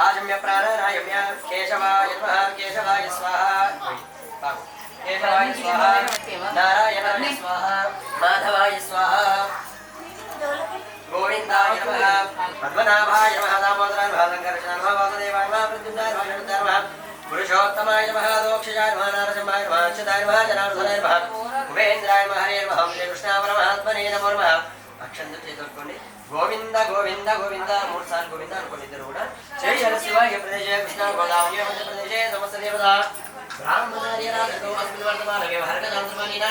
आजम्य प्राणानायम्य केशवाय नमः केशवाय स्वाहा केशवाय स्वाहा नारायणाय स्वाहा माधवाय स्वाहा गोविंदाय नमः पद्मनाभाय नमः दामोदराय नमः शंकरशनाय नमः वासुदेवाय नमः प्रद्युम्नाय नमः अनिरुद्धाय नमः पुरुषोत्तमाय नमः दोक्षजाय नमः नारसिंहाय नमः अच्युताय नमः जनार्दनाय नमः उपेन्द्राय नमः हरे नमः श्रीकृष्ण परमात्मने नमो नमः अक्षंतु చేతుకోండి గోవింద గోవింద గోవింద మూడు సార్లు గోవింద అనుకోండి ఇద్దరు కూడా జై శివాయ ప్రదేశే కృష్ణ గోదావరి మధ్యప్రదేశే సమస్త దేవతా ब्राह्मणार्यराजतो अस्मिन् वर्तमाने व्यवहारकदान्तर्माणिनां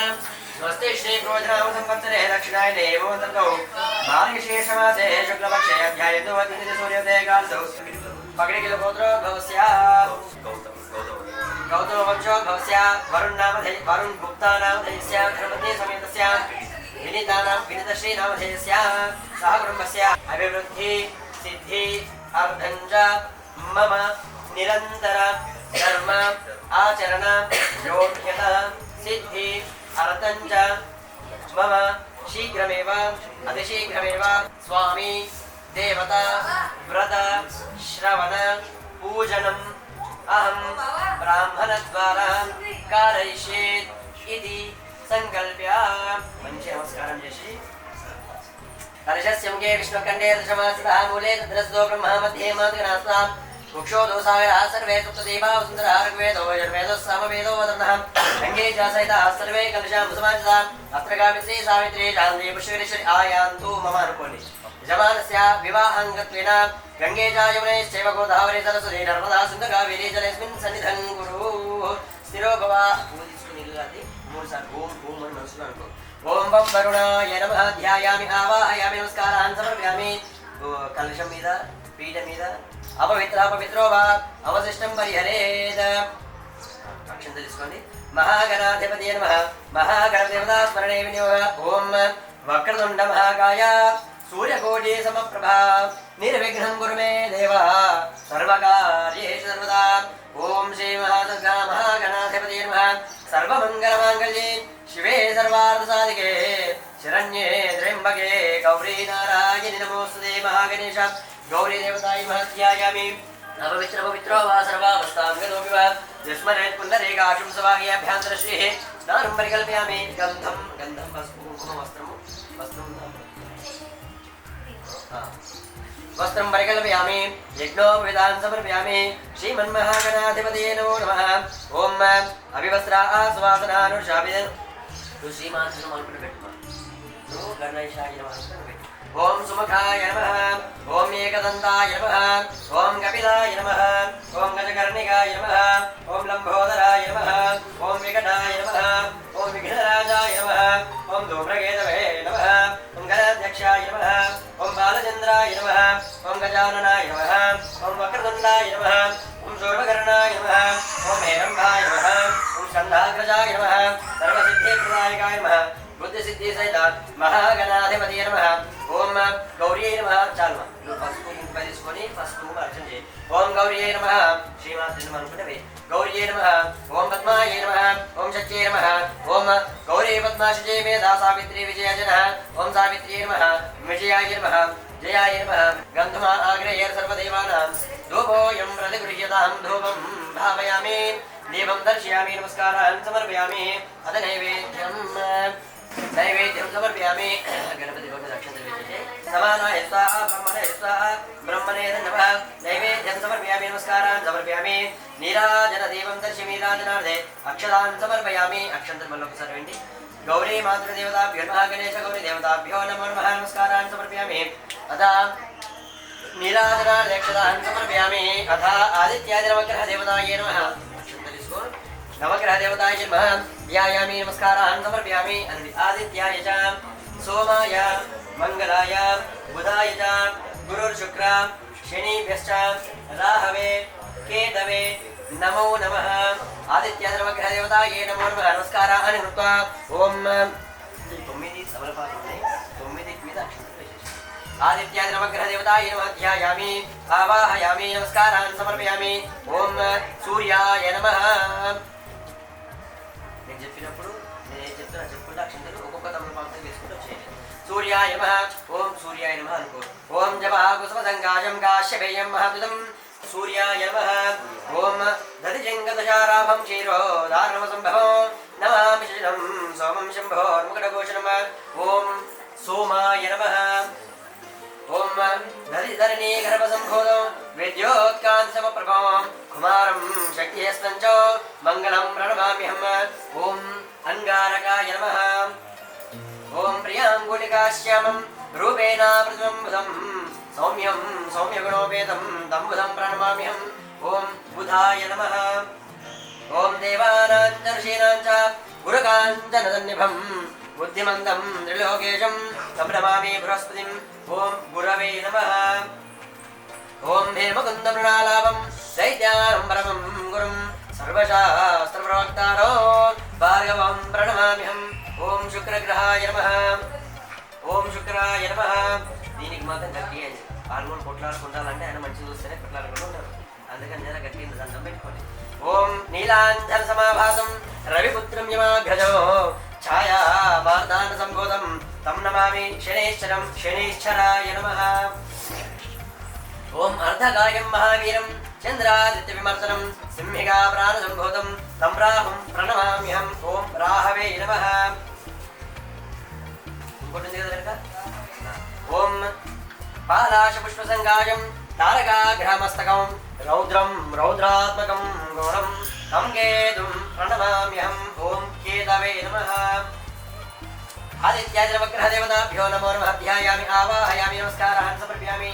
नमस्ते श्री प्रोजनाम संवत्सरे दक्षिणायने एवोऽन्तर्गौ मार्गशीर्षमासे शुक्लपक्षे अध्याये द्वितीये सूर्योदयकालौ पगडिकिलगोत्रोद्भवस्य गौतमवंशोद्भवस्य वरुण गुप्ता नामधेयस्य धर्मपत्नी समेतस्य विनीतश्री नामधेयस्य सह कुटुम्बस्य अभिवृद्धि सिद्धि अर्धञ्च मम निरन्तर धर्म आचरण योग्यता सिद्धि अर्थञ्च मम शीघ्रमेव अतिशीघ्रमेव स्वामी देवता व्रत श्रवण पूजनम् अहं ब्राह्मणद्वारा कारयिष्ये इति संकल्प्य पंचे नमस्कारं जयश्री कलशस्य मुखे विष्णुकण्ठे दशमास्तः मूले तद्रस्तो ब्रह्मा मध्ये मातृनास्तां मुक्षो दोसागरः सर्वे सप्तदेवा वसुन्धरः ऋग्वेदो यजुर्वेदो सामवेदो वदन्तः रङ्गे च सहिताः सर्वे कलशां समाजिताः अत्र गामित्री सावित्री शान्ति पुष्करेश्वरी आयान्तु मम अनुकोनि यजमानस्य विवाहाङ्गत्वेन गङ्गे च यमुनेश्चैव गोदावरी सरस्वती नर्मदा सिन्धुकावेरी जलेऽस्मिन् सन्निधं कुरु स्थिरो भव पूजिस्तुनिल्लाति मूడు సార్లు ఓం ఓం అని మనసులో అనుకో ఓం వం వరుణాయ నమః ధ్యాయామి ఆవాహయామి నమస్కారాన్ సమర్పయామి కలశం మీద పీఠ మీద अपवित्रो वा अवशिष्टं परिहरेत् अक्षंतु తీసుకోండి महागणाधिपतये नमः महागणदेवता स्मरणे विनियोगः ओम वक्रतुण्ड महाकाय सूर्यकोटि समप्रभा निर्विघ्नं कुरु मे देव सर्वकार्येषु सर्वदा ओम श्री महादुर्गा महागणाधिपतये नमः सर्वमंगलमांगल्ये शिवे सर्वार्थसाधिके शरण्ये त्र्यंबके गौरी नारायणि नमोस्तुते महागणेश गौरी देवताय महत्यायामि अपवित्र पवित्रो वा सर्वावस्थां गतोऽपि वा यस्मरेत् पुण्डरीकाशं सवाह्याभ्यान्तरश्रीः स्नानं परिकल्पयामि गन्धं वस्त्रं परिकल्पयामि यज्ञोपवीतान् समर्पयामि श्रीमन्महागणाधिपतये नमो नमः ॐ अभिवस्त्रा सुवासनानुषाभि गणेशाय नमः ओम सुमुखाय नमः ओम एकदन्ताय नमः ओम कपिलाय नमः ओम गजकर्णिकाय नमः ओम लंबोदराय नमः ओम विकटाय नमः ओम विघ्नराजाय नमः ओम धूम्रकेतवे नमः ओम गणाध्यक्षाय नमः ओम बालचन्द्राय नमः ओम गजाननाय नमः ओम वक्रतुण्डाय नमः ओम शूर्पकर्णाय नमः ओम हेरम्बाय नमः ओम स्कन्धाग्रजाय नमः सर्वसिद्धिप्रदायकाय नमः बुद्धि सिद्धि सहित महागणाधिपतये नमः ओम गौरी नमः चालू फस्ट अर्चन ओम गौरी नमः श्रीमाते नमः अनुकुंटे गौरी नमः ओम पद्माय नमः ओम शच्ये नमः ओम गौरी पद्माशजे मेधा सावित्री विजयजनः ओम सावित्री नमः विजयाय नमः जयाय नमः गन्धमा आग्रह्य सर्वदेवानां धूपोऽयं प्रतिगृह्यतां धूपं भावयामि दीपं दर्शयामि नमस्कारान् समर्पयामि अथ नैवेद्यं समर्पयामि गणपति भगवान अक्षंतले समानाय स्वाहा ब्रह्मणे नमः नैवेद्यं समर्पयामि नमस्कारान् समर्पयामि नीराजन दीपं दर्शयामि नीराजनार्थे अक्षतान् समर्पयामि अक्षंतल मल्लोक सर्वेंडी गौरी मातृदेवताभ्यो नमः गणेश गौरी देवताभ्यो नमो नमः नमस्कारान् समर्पयामि अथा नीराजनार्थे अक्षतान् समर्पयामि अथा आदित्यादि नवग्रह देवताय नमः नवग्रह देवताय नमः ध्यायामि नमस्कारान् समर्पयामि आदित्याय च सोमाय मंगलाय बुधाय च गुरुर्शुक्र शनिभ्यश्च राहवे केतवे नमो नमः आदित्याय नवग्रह देवताय नमो नमः नमस्कारान् कृत्वा ओम 9 समर्पयामि 9 మీద आदित्याय नवग्रह देवताय नमः ध्यायामि आवाहयामि नमस्कारान् समर्पयामि ओम सूर्याय नमः నేను చెప్పినప్పుడు నేను చెప్తున్నా చెప్పుకుంటే అక్షంతలు ఒక్కొక్క తమలపాకుతో వేసుకుంటూ వచ్చేయండి सूर्याय नमः ओम सूर्याय नमः అనుకో ओम जपः कुसुमसङ्काशं काश्यपेयं महाद्युतं सूर्याय नमः ॐ दधिजङ्गदशाराभं क्षीरोदारणमसम्भवं नमामि शशिनं सोमं शम्भोर्मुकुटभूषणम् ॐ सोमाय नमः ॐ दधिधरणी गर्भसम्भूतं विद्योत्कान्तसमप्रभं कुमारं शक्तिहस्तं च मङ्गलं प्रणमाम्यहम् ॐ अङ्गारकाय नमः ॐ प्रियाङ्गुलिकाश्यामं रूपेणावृतं बुधं सौम्यं सौम्यगुणोपेतं तं बुधं प्रणमाम्यहम् ॐ बुधाय नमः ॐ देवानां च ऋषीणां च गुरुकाञ्चनसन्निभं बुद्धिमन्तं त्रिलोकेशं तं नमामि बृहस्पतिम् ॐ गुरवे नमः ॐ हेमकुन्दमृणालाभं दैत्यानं परमं गुरुं सर्वशास्त्रप्रवक्तारो भार्गवं प्रणमाम्यहम् ॐ शुक्रग्रहाय नमः ॐ शुक्राय नमः దీనికి మాత్రం గట్టిగా అయింది హార్మోన్ కొట్లాడుకుంటానంటే ఆయన మంచి చూస్తేనే కొట్లాడుకుంటూ ఉంటారు అందుకని జర గట్టిగా దండం పెట్టుకోండి ఓం నీలాంజన సమాభాసం రవిపుత్రం యమాభ్యజో ఛాయా వార్దాన సంబోధం తం నమామి శనేశ్వరం శనేశ్వరాయ నమః ఓం అర్ధకాయం మహావీరం చంద్రాదిత్య విమర్శనం సింహిగా ప్రాణ సంభూతం తం రాహుం ప్రణమామ్యహం ఓం రాహవే నమః ఇంకోటి ఉంది కదా ఓం పాలాశపుష్పసంగాయం తారకాగ్రహమస్తకం రౌద్రం రౌద్రాత్మకం ఘోరం తం కేతుం ప్రణమామ్యహం ఓం కేతవే నమః ఆదిత్యాదినవగ్రహదేవతాభ్యో నమో నమః ధ్యాయామి ఆవాహయామి నమస్కారాన్ సమర్పయామి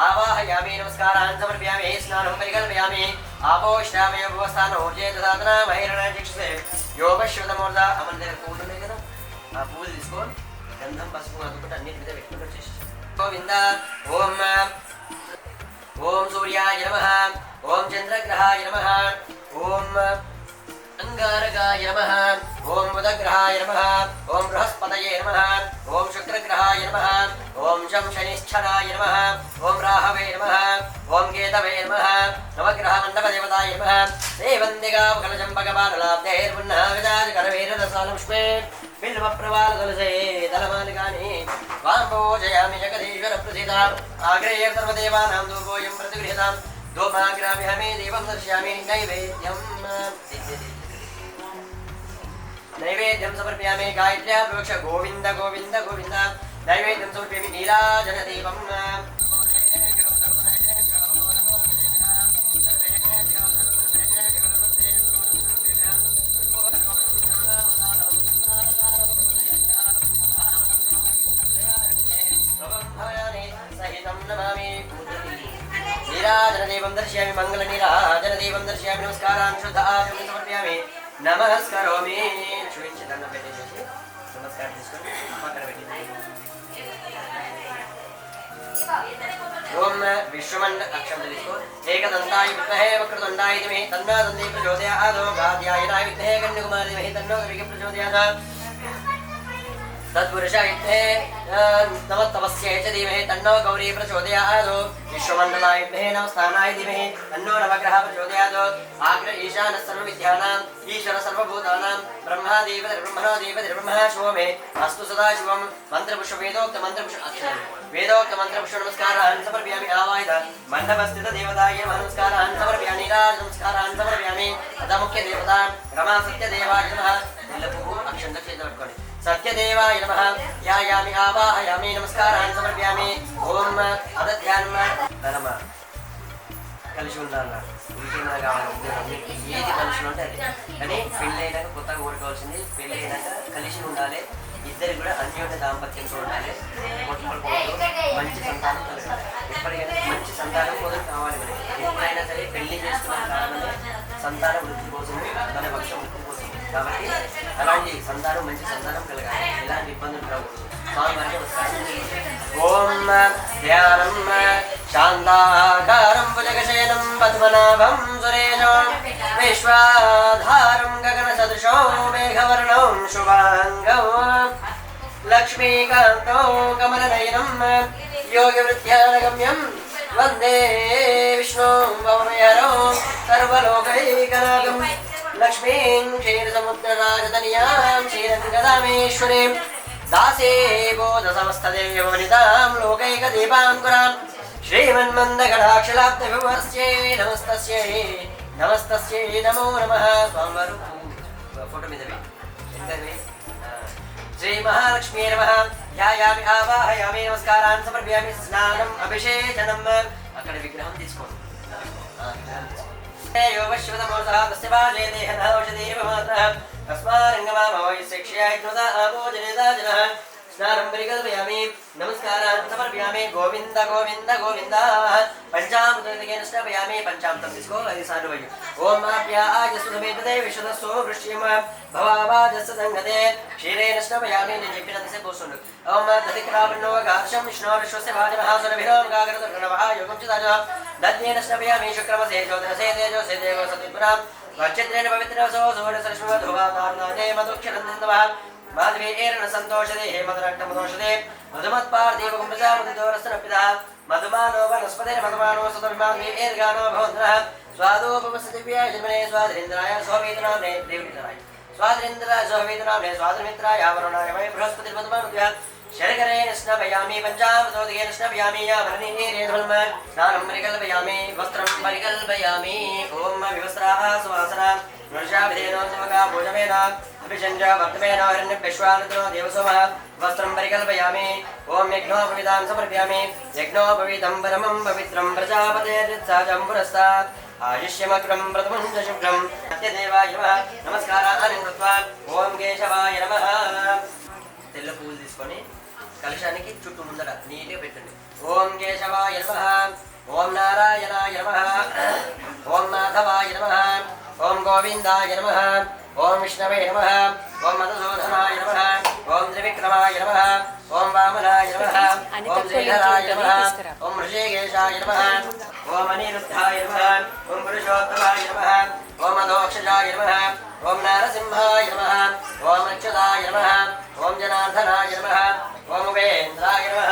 ఆవాహయామి నమస్కారాన్ సమర్పయామి స్నానం పరికల్పయామి ఆపోష్టామయ భువస్థానో చేతసాధనా మహిరణాచక్షుసే యోగశ్వతమూర్ధ అమల దగ్గర పూలు ఉన్నాయి కదా ఆ పూలు తీసుకోండి గంధం పసుపు అందుకుంటే అన్నిటి మీద పెట్టుకుంటూ వచ్చేసి గోవింద ఓం ఓం సూర్యాయ నమః ఓం చంద్రగ్రహాయ నమః ఓం అంగారకాయ నమః ఓం బుధగ్రహాయ నమః ఓం బృహస్పతయే నమః ఓం శుక్రగ్రహాయ నమః ఓం శం శనిశ్చరాయ నమః ఓం రాహవే నమః ఓం కేతవే నమః నవగ్రహ మండపదేవతాయ నమః దేవందిగాకలజం భగవానలాబ్ధైర్మున్నావిదాకరవేరరసాలక్ష్మే బిల్వప్రవాల తులసే దళమాలికాని వాంబోజయామి జగదీశ్వర ప్రసిద్ధ ఆగ్రేయ సర్వదేవానాం ధూపోయం ప్రతిగృహ్యతాం ధూపాగ్రామ్యహమే దీపం దర్శయామి నైవేద్యం సమర్పయామి గాయత్ర్యా ప్రోక్ష గోవింద గోవింద గోవింద నైవేద్యం సమర్పయామి నీరాజన దీపం నీరాజనదేవం దర్శయామి మంగళ నీరాజనదేవం దర్శయామి నమస్కారాన్ శుద్ధాచమనం సమర్పయామి నమస్కరోమి చూపించి దండం పెట్టేసి నమస్కారం తీసుకొని పక్కన పెట్టింది ఓం విశ్వమండ అక్షరం తీసుకో ఏకదంతాయ విద్మహే వక్రతుండాయ ధీమహి తన్నో దంతే ప్రచోదయాత్ గాద్యాయనాయ విద్మహే కన్యకుమారి ధీమహి తన్నో కవికి ప్రచోదయాత్ तत्पुरुषाय विद्महे नमस्तमस्यै च धीमहि तन्नो गौरी प्रचोदयात् विश्वमण्डलाय विद्महे नमस्तानाय धीमहि तन्नो नवग्रहः प्रचोदयात् आग्र ईशानः सर्वविद्यानां ईश्वर सर्वभूतानां ब्रह्मादेवतिर्ब्रह्मः शिवमे अस्तु सदाशिवं वेदोक्तमन्त्रपुष्प नमस्कारान् समर्पयामि आवाहित मण्डपस्थितदेवताय नमस्कारान् समर्पयामि नीराज नमस्कारान् समर्पयामि तथा मुख्यदेवता रमा सत्यदेवाय नमः अक्षं दक्षिणपట్టుకోండి सत्यदेवाय नमः ध्यायामि आवाहयामि नमस्कारान् समर्पयामि ओम अदध्यानम नमः కలిసి ఉండాలి ఇంకేమైనా కావాలి ఏది కలిసి ఉంటే అది కానీ పెళ్ళి అయినాక కొత్తగా కోరుకోవాల్సింది పెళ్ళి అయినాక కలిసి ఉండాలి ఇద్దరు కూడా అన్యోన్య దాంపత్యంతో ఉండాలి మంచి సంతానం కలగాలి ఎప్పటికైనా మంచి సంతానం కోసం కావాలి మనకి ఎప్పుడైనా సరే పెళ్లి చేసుకున్న కారణమే సంతాన వృద్ధి కోసం మన వంశ వృద్ధి కోసం కాబట్టి అలాంటి సంతానం మంచి సంతానం కలగాలి ఎలాంటి ఇబ్బందులు రాకూడదు ఓం ధ్యానం శాంతాకారం భుజగశయనం పద్మనాభం సురేశం విశ్వాధారం గగన సదృశో మేఘవర్ణం శుభాంగం లక్ష్మీకాంతో కమలనయనం యోగివృత్యానగమ్యం వందే విష్ణు భవనయరో సర్వలోకైకనాథం లక్ష్మీం క్షీరసముద్రరాజతనయాం క్షీరంగదామేశ్వరీం दासे बोध समस्तदेवनितां लोकैकदीपाङ्कुरां శ్రీమన్మందగడాక్షలాబ్ధవిమర్శ్యై నమస్తస్యై నమస్తస్యై నమో నమః. స్వామివారు ఫోటో మీద శ్రీ మహాలక్ష్మీ నమః. ధ్యాయామి ఆవాహయామి నమస్కారాన్ని సమర్పయామి. స్నానం అభిషేచనం. అక్కడ విగ్రహం తీసుకోండి. స్నానం పరికల్పయామి. నమస్కారాన్ని సమర్పయామి. గోవింద గోవింద గోవింద. పంచామృతేన స్నాపయామి. పంచామృతం తీసుకో 5 సార్లు వయ్యు. ఓం ఆప్యాయసుమేతదే విశదస్సో వృష్యమ భవావాజస్స సంగతే క్షీరేణ స్నాపయామి. నేను చెప్పినంతసే కూర్చుండు. ఓం దధిక్రావణో గార్షం విష్ణో విశ్వస్య వాజమహాసురభిరోం గాగరదుర్గణవః యోగం చిదాజ దద్యేన స్నాపయామి. శుక్రమసే జ్యోతిరసే తేజోసే దేవో సత్పురాం వజ్రేణ పవిత్రవసో సూర్యసరస్వధువాతార్ణాదే మధుక్షరందవః మాధవీర్ణ సంతోషదే హే మధురట్టమదోషదే మధుమత్పార్దేవం ప్రజాపతిదోరస్తనపిత మధుమానో వనస్పతిర్ మధుమానో సతవిమాధవీర్గానో భవంతః స్వాదోపమసదివ్యాయ జన్మనే స్వాధీంద్రాయ స్వామీతనామ్నే దేవీతరాయ స్వాధీంద్రాయ స్వామీతనామ్నే స్వాధీమిత్రాయ వరుణాయ వై బృహస్పతిర్మధుమానుభ్య శరకరేణ స్నాపయామి. పంచామృతోదకేన స్నాపయామి. యాభరణీరేధల్మ స్నానం పరికల్పయామి. వస్త్రం పరికల్పయామి. ఓం వివస్త్రాః సువాసన నృషాభిధేనో సుమగా భోజమేన అభిషంజ వర్తమేన హిరణ్యభ్యశ్వానతో దేవసోమః. వస్త్రం పరికల్పయామి. ఓం యజ్ఞోపవీతాం సమర్పయామి. యజ్ఞోపవీతం పరమం పవిత్రం ప్రజాపతేర్యత్సాజం పురస్తాత్ ఆయుష్యమగ్రం ప్రథమం చ శుభ్రం సత్యదేవాయ నమః. నమస్కారాన్ని కృత్వా ఓం కేశవాయ నమః. తెల్ల పువ్వులు తీసుకొని కలశానికి చుట్టూ ముందర నీట్గా పెట్టండి. ఓం కేశవాయ నమః. ఓం నారాయణాయ నమః. ఓం మాధవాయ నమః. ఓం గోవిందాయ నమః. ఓం విష్ణవే నమః. ఓం మధుసూదనాయ నమః. ఓం త్రివిక్రమాయ నమః. ఓం వామనాయ నమః. ఓం శ్రీధరాయ నమః. ఓం ఋషికేశాయ నమః. ఓం అనిరుద్ధాయ నమః. ఓం పురుషోత్తమాయ నమః. ఓం అధోక్షజాయ నమః. ఓం నారసింహాయ నమః. ఓం అచ్యుతాయ నమః. ఓం జనార్దనాయ నమః. ఓం ఉపేంద్రాయ నమః.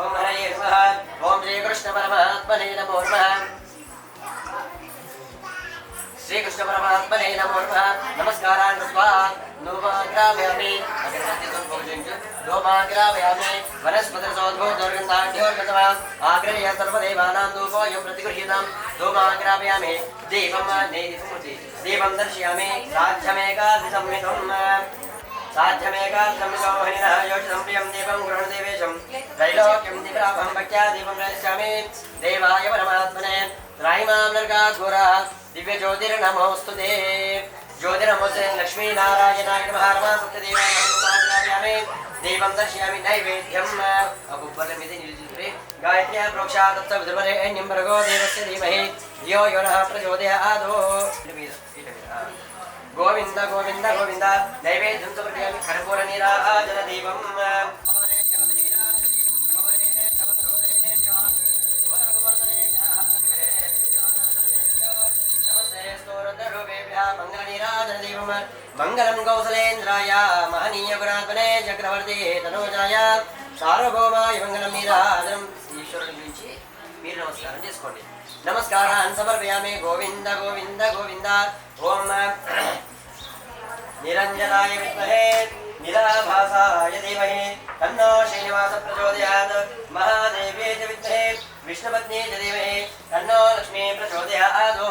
ఓం హరయే నమః. ఓం శ్రీకృష్ణ పరమాత్మనే నమో నమః. శ్రీకృష్ణ పరమాత్మనే నమో నమః. నమస్కారాన్ని కృత్వా నోమాగ్రామయామి. అగ్రగత్యం పూజించు. నోమాగ్రామయామి. వనస్పతిర్సోద్భూతోర్గంధాఢ్యోర్గతమ ఆగ్రహ్య సర్వదేవానాం ధూపోయం ప్రతిగృహ్యతాం. నోమాగ్రామయామి. దీపం నేదిముతి దీపం దర్శయామి. సాధ్యమేకాధిసంహితం సాధ్యమేకాధిసంహితో హరిణః యోషితం ప్రియం దీపం గృహణ దేవేశం త్రైలోక్యం దీపాభం భక్త్యా దీపం దర్శయామి. దేవాయ పరమాత్మనే త్రైమాం నర్గాఘోరాः దివ్య జ్యోతిర్నమోస్తుతే. జ్యోతిర్నమోస్తే లక్ష్మీనారాయణాయ నమః. సత్యదేవాయ నమః. దీపం దర్శయామి. నైవేద్యం బొబ్బల మీద నిలిచి గాయత్ర్యా ప్రోక్షా తత్స విదుర్వరేణ్యం భర్గో దేవస్య ధీమహి ధియో యో నః ప్రచోదయాదో. గోవింద గోవింద గోవింద. నైవేద్యం సమర్పయామి. కర్పూర నీరాజన దీపం. మంగళం కౌసలేంద్రాయ మహనీయ గుణాత్మనే చక్రవర్తి తనోజాయ సార్వభౌమాయ మంగళం నీరాజనం. ఈశ్వరుడి గురించి మీరు నమస్కారం చేసుకోండి. నమస్కారాన్ని సమర్పయామి. గోవింద గోవింద గోవింద. ఓం నిరంజనాయ విద్మహే నిరాభాసాయ ధీమహి తన్నో శ్రీనివాస ప్రచోదయాత్. మహాదేవ్యే చ విద్మహే విష్ణుపత్న్యే చ ధీమహి తన్నో లక్ష్మీ ప్రచోదయాత్.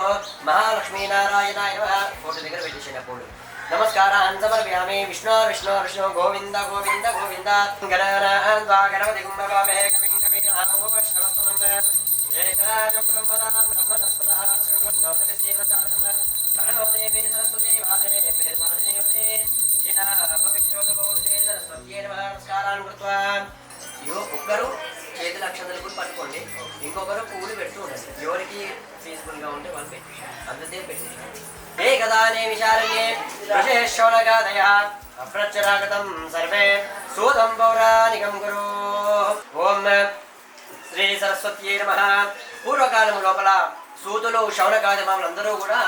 మహాలక్ష్మీ నారాయణాయ నమః. ఫోటో దగ్గర పెట్టేసాను అప్పుడు. నమస్కారాన్ని సమర్పయామి. విష్ణు విష్ణు విష్ణు గోవింద గోవింద గోవింద. గణానాం త్వా గణపతిం భవామహే కవిం కవీనాం ఉపవిష్ణవస్తమం ఏకరాజం బ్రహ్మణాం బ్రహ్మణస్పతః శృణ్వన్నోతిశీలసాదనం ప్రణో దేవీ సరస్వతీ వాదే వేదమాదేవతే జినా పవిత్రోదోదే సరస్వత్యే నమః. నమస్కారాన్ని కృత్వా ఒక్కరు చేతుల అక్షంతలు కూడా పట్టుకోండి. ఇంకొకరు పువ్వులు పెడుతూ ఉండండి. ఎవరికి పీస్ఫుల్గా ఉంటే వాళ్ళు పెట్టి అంతసేపు పెట్టేసి ఏకదానే విశారణ్యే ఋషేశ్వరగాదయ అప్రచ్చరాగతం సర్వే సూతం పౌరాణికం గురు. ఓం శ్రీ సరస్వత్యే నమః. పూర్వకాలం లోపల సూతులు శౌనకాది మామలందరూ కూడా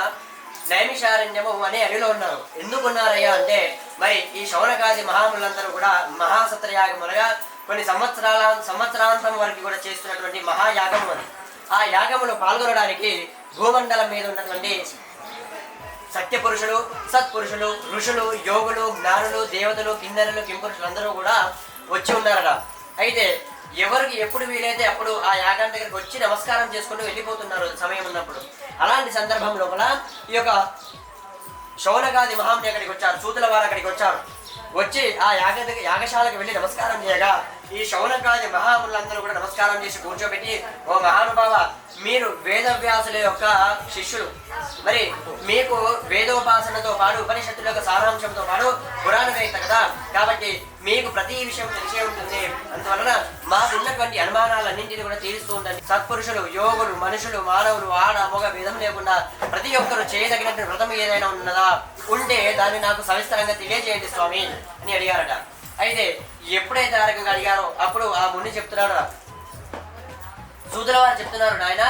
నైమిషారణ్యము అనే అడవిలో ఉన్నారు. ఎందుకున్నారయ్యా అంటే మరి ఈ శౌనకాది మహాములందరూ కూడా మహాసత్రయాగములుగా కొన్ని సంవత్సరాంతం వరకు కూడా చేస్తున్నటువంటి మహాయాగము అది. ఆ యాగములో పాల్గొనడానికి భూమండలం మీద ఉన్నటువంటి సత్యపురుషులు సత్పురుషులు ఋషులు యోగులు జ్ఞానులు దేవతలు కిన్నెరలు కింపురుషులు అందరూ కూడా వచ్చి ఉన్నారట. అయితే ఎవరికి ఎప్పుడు వీలైతే అప్పుడు ఆ యాగం దగ్గరికి వచ్చి నమస్కారం చేసుకుంటూ వెళ్ళిపోతున్నారు సమయం ఉన్నప్పుడు. అలాంటి సందర్భం లోపల ఈ యొక్క శౌనకాది మహాముని అక్కడికి వచ్చారు, సూతుల వారు అక్కడికి వచ్చారు. వచ్చి ఆ యాగశాలకు వెళ్ళి నమస్కారం చేయగా ఈ శౌనకాది మహామునులందరూ కూడా నమస్కారం చేసి కూర్చోబెట్టి, ఓ మహానుభావ, మీరు వేదవ్యాసుల యొక్క శిష్యులు, మరి మీకు వేదోపాసనతో పాటు ఉపనిషత్తుల యొక్క సారాంశంతో పాటు పురాణవేత్త కదా, కాబట్టి మీకు ప్రతి విషయం తెలిసే ఉంటుంది. అందువలన మాకున్నటువంటి అనుమానాలన్నింటినీ కూడా తీరుస్తూ ఉండండి. సత్పురుషులు, యోగులు, మనుషులు, మానవులు, ఆడ మగ భేదం లేకుండా ప్రతి ఒక్కరు చేయదగినట్టు వ్రతం ఏదైనా ఉన్నదా ఉంటే దాన్ని నాకు సవిస్తరంగా తెలియజేయండి స్వామి అని అడిగారట. అయితే ఎప్పుడైతే ఆ రకంగా అడిగారో అప్పుడు ఆ ముని చెప్తున్నాడు, సూతుల వారు చెప్తున్నారు, నాయన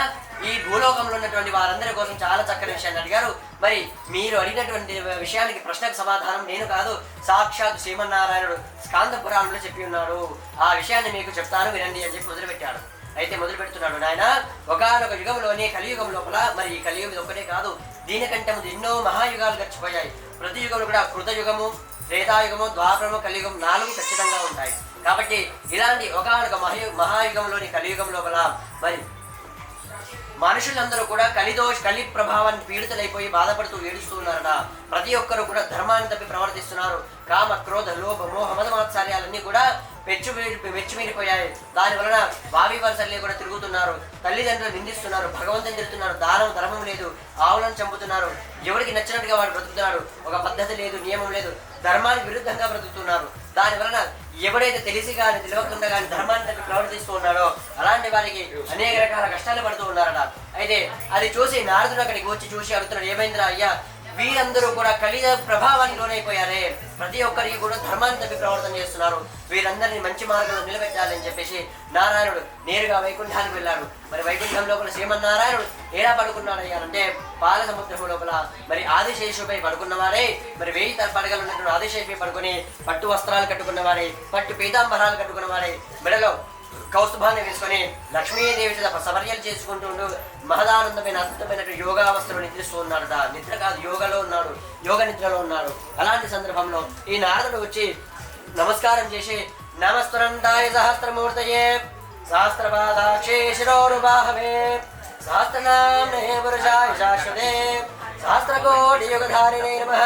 ఈ భూలోకంలో ఉన్నటువంటి వారందరి కోసం చాలా చక్కని విషయాన్ని అడిగారు. మరి మీరు అడిగినటువంటి విషయానికి ప్రశ్నకు సమాధానం నేను కాదు, సాక్షాత్ శ్రీమన్నారాయణుడు స్కాంద పురాణంలో చెప్పి ఉన్నాడు. ఆ విషయాన్ని మీకు చెప్తాను వినండి అని చెప్పి మొదలుపెట్టాడు. అయితే మొదలు పెడుతున్నాడు, నాయన ఒకనొక యుగంలోనే కలియుగం లోపల, మరి ఈ కలియుగం ఒక్కటే కాదు, దీనికంటే ముందు ఎన్నో మహాయుగాలు గడిచిపోయాయి. ప్రతి యుగంలో కూడా కృతయుగము, త్రేతాయుగము, ద్వాపరము, కలియుగం 4 ఖచ్చితంగా ఉంటాయి. కాబట్టి ఇలాంటి ఒకనొక మహాయుగంలోని కలియుగం లోపల మరి మనుషులందరూ కూడా కలి ప్రభావాన్ని పీడితులైపోయి బాధపడుతూ ఏడుస్తూ ఉన్నారట. ప్రతి ఒక్కరూ కూడా ధర్మాన్ని తప్పి ప్రవర్తిస్తున్నారు. కామ, క్రోధ, లోభ, మోహ, మదమాత్సర్యాలన్నీ కూడా మెచ్చుమీరిపోయాయి. దాని వలన వావి వరసల్ని కూడా తిరుగుతున్నారు, తల్లిదండ్రులు నిందిస్తున్నారు, భగవంతుని తిరుగుతున్నారు, దానం ధర్మం లేదు, ఆవులను చంపుతున్నారు, ఎవరికి నచ్చినట్టుగా వాడు బ్రతుకుతున్నాడు, ఒక పద్ధతి లేదు, నియమం లేదు, ధర్మానికి విరుద్ధంగా బ్రతుకుతున్నారు. దాని వలన ఎవడైతే తెలిసి కానీ తెలియకుండా కానీ ధర్మాన్ని తప్పి ప్రవర్తిస్తూ ఉన్నాడో అలాంటి వారికి అనేక రకాల కష్టాలు పడుతూ ఉన్నారట. అయితే అది చూసి నారదుడు అక్కడికి వచ్చి చూసి అడుగుతున్నాడు, ఏమైందిరా అయ్యా, వీరందరూ కూడా కలియుగ ప్రభావానికి లోనైపోయారే, ప్రతి ఒక్కరికి కూడా ధర్మాన్ని తప్పి ప్రవర్తన చేస్తున్నారు, వీరందరినీ మంచి మార్గంలో నిలబెట్టాలని చెప్పేసి నారాయణుడు నేరుగా వైకుంఠానికి వెళ్ళాడు. మరి వైకుంఠం లోపల శ్రీమన్నారాయణుడు ఎలా పడుకున్నాడు అయ్యారంటే పాల సముద్రం లోపల మరి ఆదిశేషుపై పడుకున్నవాడే, మరి 1000 పడగలు ఉన్నటువంటి ఆదిశేషుపై పడుకుని పట్టు వస్త్రాలు కట్టుకున్నవాడే, పట్టు పీతాంబరాలు కట్టుకున్నవాడే, మెడలో కౌస్తుభాన్ని వేసుకొని లక్ష్మీదేవి చేత సవర్యలు చేసుకుంటూ మహదానందమైన అద్భుతమైన యోగావస్థలో నిద్రిస్తూ ఉన్నాడట. నిద్ర కాదు, యోగలో ఉన్నాడు, యోగ నిద్రలో ఉన్నాడు. అలాంటి సందర్భంలో ఈ నారదుడు వచ్చి నమస్కారం చేసి, నమస్కరంతాయ సహస్రమూర్తయే సహస్రపాదాక్షే శిరోరుబాహవే సహస్రనామ్నే పురుషాయ శాశ్వతే సహస్రకోటి యుగధారిణే నమః